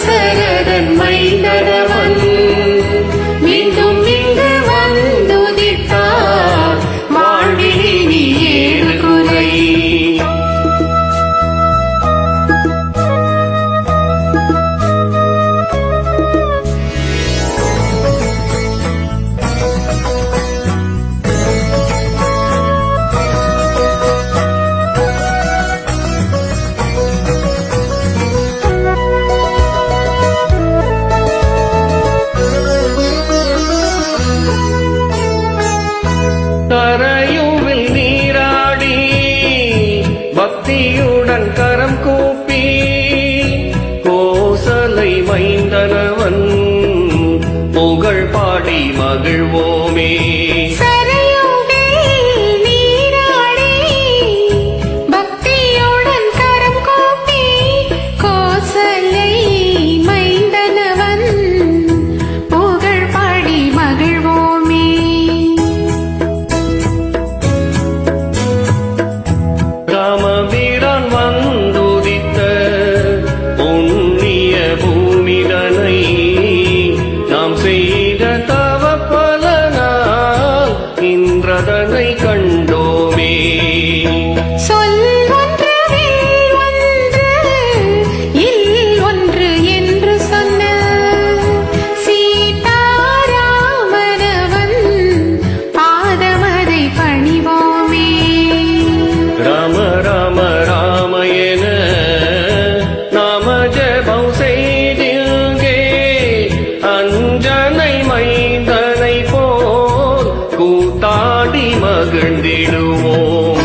தசரதன் மைந்தனவன் மீண்டும் இங்கு வந்துதித்தார் வாழ்வில் இனி ஏது குறை. கரையுவில் நீராடி பக்தியுடன் கரம் கூப்பி கோசலை மைந்தனவன் புகழ் பாடி மகிழ்வோமே. ராமவீரன் வந்துதித்த புண்ணிய பூமிதனை நாம் செய்த தவ பலனால் இன்றதனை கண்டோமே. ராம ராம ராம என நாம ஜெபம் செய்தில்கே அஞ்சனை மைந்தனை போல் கூத்தாடி மகிழ்ந்திடுவோம்.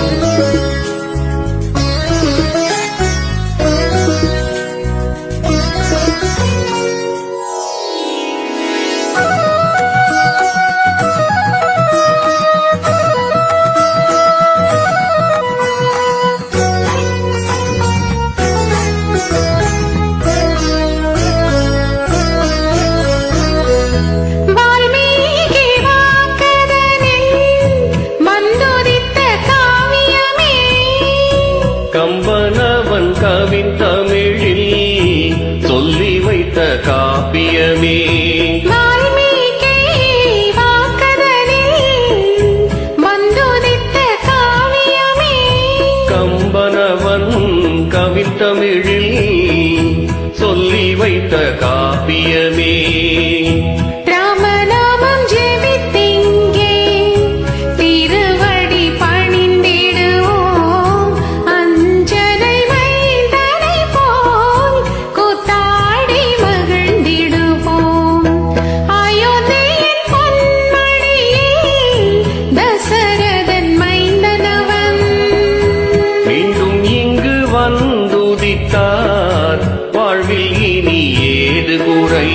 கம்பனவன் கவின் தமிழில் சொல்லி வைத்த காப்பியமே. கம்பனவன் கவின் தமிழில் சொல்லி வைத்த காப்பியமே. வந்துதித்தார் வாழ்வில் இனி ஏது குறை.